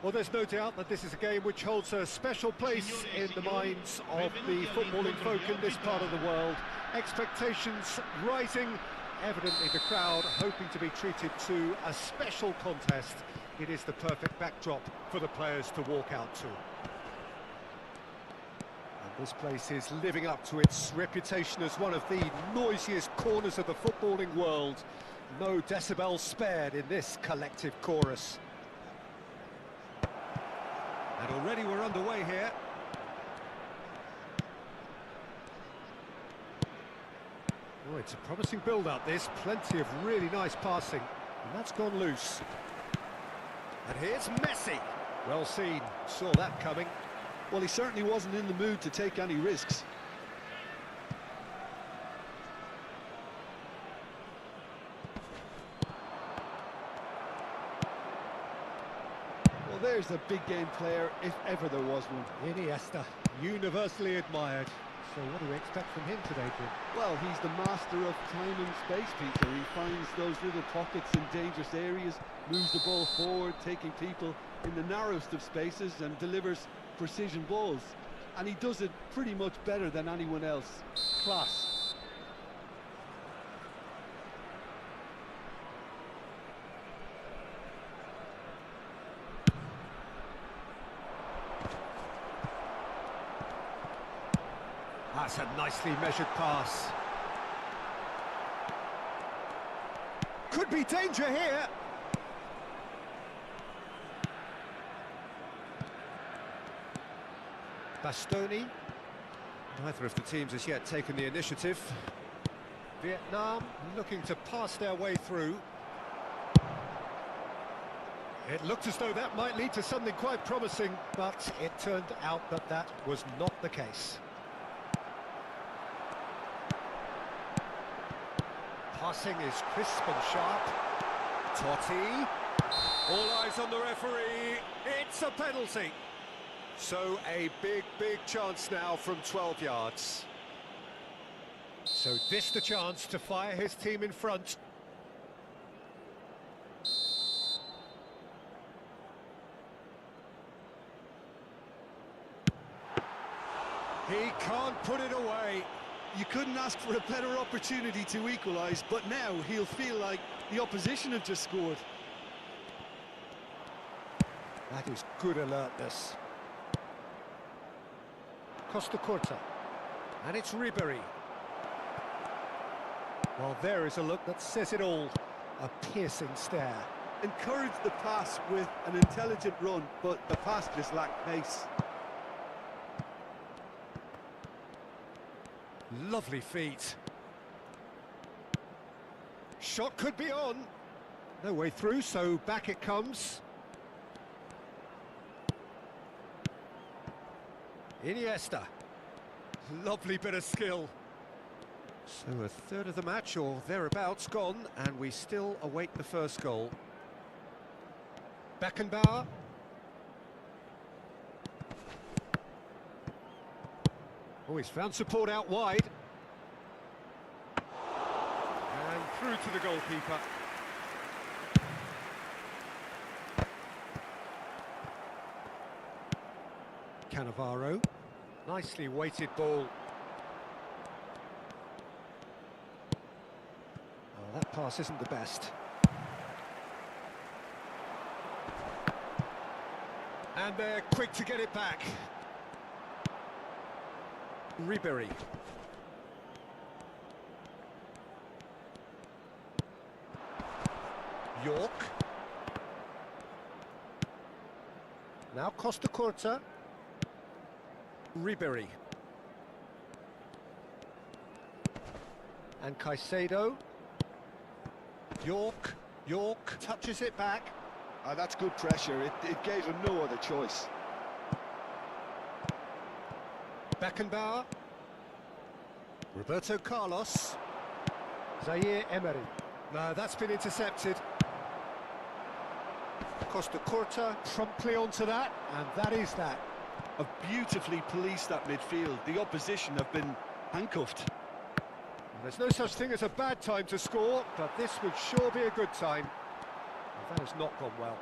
Well, there's no doubt that this is a game which holds a special place in the minds of the footballing folk in this part of the world. Expectations rising, evidently the crowd hoping to be treated to a special contest. It is the perfect backdrop for the players to walk out to. And this place is living up to its reputation as one of the noisiest corners of the footballing world. No decibels spared in this collective chorus. And already we're underway here. Oh, it's a promising build-up, this. Plenty of really nice passing. And that's gone loose. And here's Messi. Well seen. Saw that coming. Well, he certainly wasn't in the mood to take any risks. Well, there's a big game player, if ever there was one. Iniesta, universally admired. So what do we expect from him today, Jim? Well, he's the master of time and space, Peter. He finds those little pockets in dangerous areas, moves the ball forward, taking people in the narrowest of spaces and delivers precision balls. And he does it pretty much better than anyone else. Class. That's a nicely measured pass. Could be danger here. Bastoni. Neither of the teams has yet taken the initiative. Vietnam looking to pass their way through. It looked as though that might lead to something quite promising, but it turned out that that was not the case. Passing is crisp and sharp. Totti. All eyes on the referee. It's a penalty. So a big chance now from 12 yards. So this the chance to fire his team in front. He can't put it away. You couldn't ask for a better opportunity to equalise, but now he'll feel like the opposition have just scored. That is good alertness. Costa Curta. And it's Ribery. Well, there is a look that says it all. A piercing stare. Encouraged the pass with an intelligent run, but the pass just lacked pace. Lovely feet. Shot could be on. No way through, so back it comes. Iniesta. Lovely bit of skill. So a third of the match, or thereabouts, gone, and we still await the first goal. Beckenbauer. Oh, he's found support out wide. And through to the goalkeeper. Cannavaro. Nicely weighted ball. Oh, that pass isn't the best. And they're quick to get it back. Ribery. York. Now Costa Curta. Ribery. And Caicedo. York touches it back. That's good pressure. It gave him no other choice. Beckenbauer. Roberto Carlos. Zaire Emery. No, that's been intercepted. Costa Curta promptly onto that, and that is that. Have beautifully policed that midfield. The opposition have been handcuffed. There's no such thing as a bad time to score, but this would sure be a good time. And that has not gone well.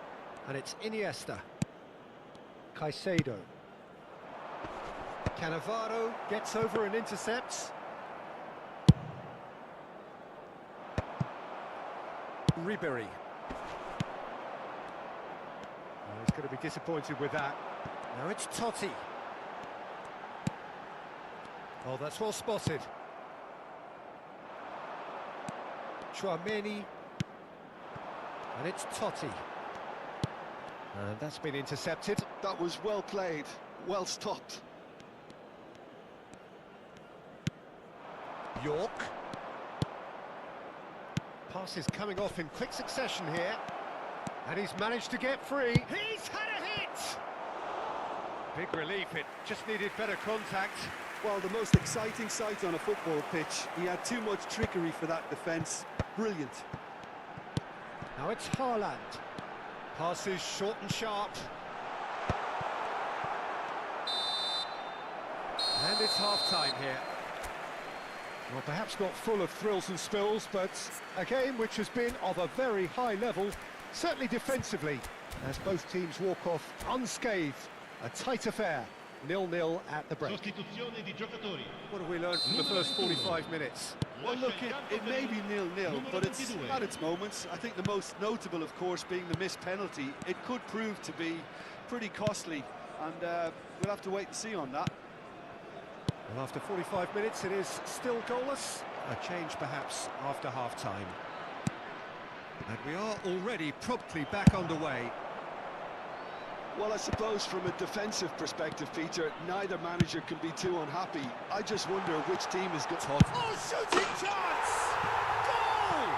And it's Iniesta. Caicedo. Cannavaro gets over and intercepts. Ribery. He's going to be disappointed with that. Now it's Totti. Oh, that's well spotted. Chouameni. And it's Totti. And that's been intercepted. That was well played, well stopped. York. Pass is coming off in quick succession here. And he's managed to get free. He's had a hit! Big relief, it just needed better contact. Well, the most exciting sight on a football pitch. He had too much trickery for that defence. Brilliant. Now it's Haaland. Passes short and sharp. And it's half-time here. Well, perhaps not full of thrills and spills, but a game which has been of a very high level, certainly defensively, as both teams walk off unscathed. A tight affair, 0-0 at the break. What have we learned from the first 45 minutes? Well, look, it may be 0-0, but it's at its moments. I think the most notable, of course, being the missed penalty. It could prove to be pretty costly, and we'll have to wait and see on that. Well, after 45 minutes, it is still goalless. A change, perhaps, after half-time. And we are already promptly back underway. Well, I suppose from a defensive perspective, Peter, neither manager can be too unhappy. I just wonder which team is good. Oh, shooting chance! Goal!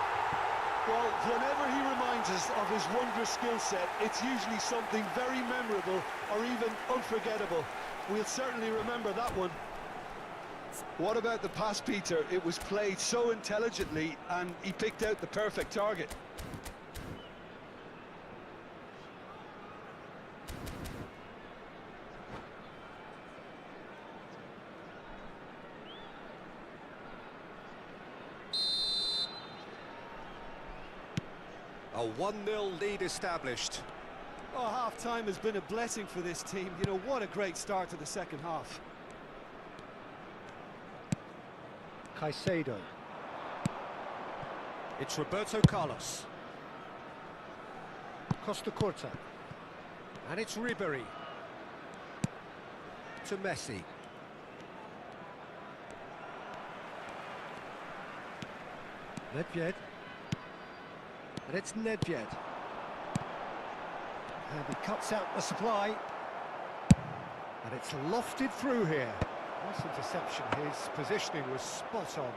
Well, whenever he reminds us of his wondrous skill set, it's usually something very memorable or even unforgettable. We'll certainly remember that one. What about the pass, Peter? It was played so intelligently and he picked out the perfect target. A 1-0 lead established. Oh, half-time has been a blessing for this team. You know, what a great start to the second half. Caicedo. It's Roberto Carlos. Costa Curta. And it's Ribery. To Messi. Nedved. And it's Nedved. And he cuts out the supply. And it's lofted through here. Nice interception. His positioning was spot on.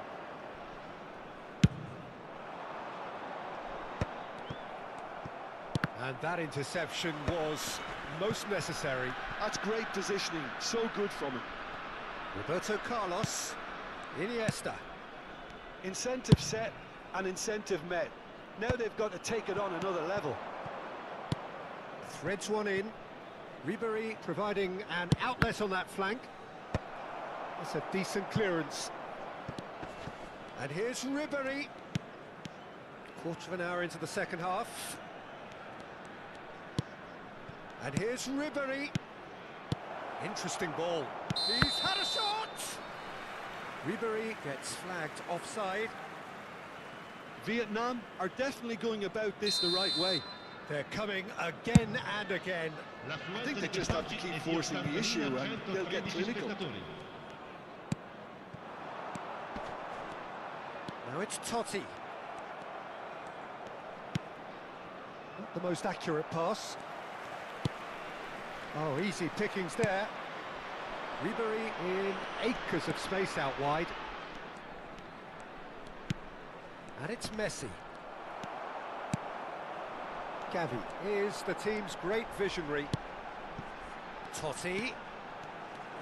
And that interception was most necessary. That's great positioning. So good from him. Roberto Carlos. Iniesta. Incentive set and incentive met. Now they've got to take it on another level. Threads one in. Ribery providing an outlet on that flank. That's a decent clearance. And here's Ribery. Quarter of an hour into the second half. And here's Ribery. Interesting ball. He's had a shot! Ribery gets flagged offside. Vietnam are definitely going about this the right way. They're coming again and again. I think they just have to keep forcing the issue and they'll get clinical. Now it's Totti. Not the most accurate pass. Oh, easy pickings there. Ribery in acres of space out wide. And it's Messi. Gavi is the team's great visionary. Totti.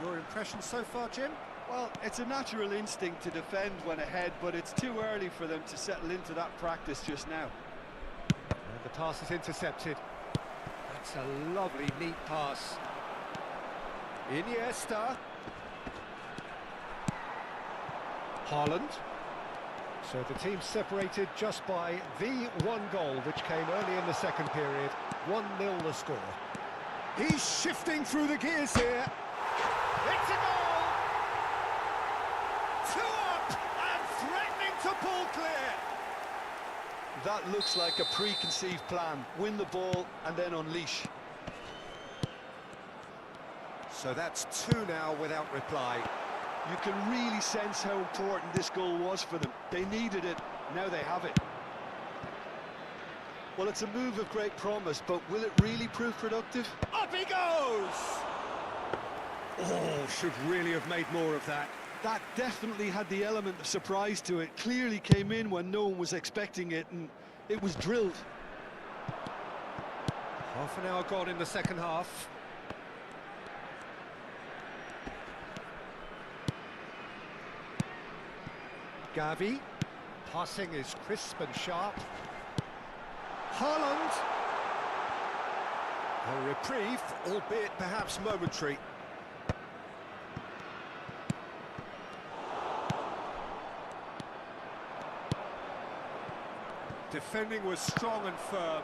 Your impression so far, Jim? Well, it's a natural instinct to defend when ahead, but it's too early for them to settle into that practice just now. And the pass is intercepted. That's a lovely, neat pass. Iniesta. Haaland. So the team separated just by the one goal, which came early in the second period. 1-0 the score. He's shifting through the gears here. It's a goal! 2 up and threatening to pull clear. That looks like a preconceived plan. Win the ball and then unleash. So that's 2 now without reply. You can really sense how important this goal was for them. They needed it, now they have it. Well, it's a move of great promise, but will it really prove productive? Up he goes! Oh, should really have made more of that. That definitely had the element of surprise to it. Clearly came in when no one was expecting it, and it was drilled. Half an hour gone in the second half. Gavi, passing is crisp and sharp. Haaland. A reprieve, albeit perhaps momentary. Defending was strong and firm.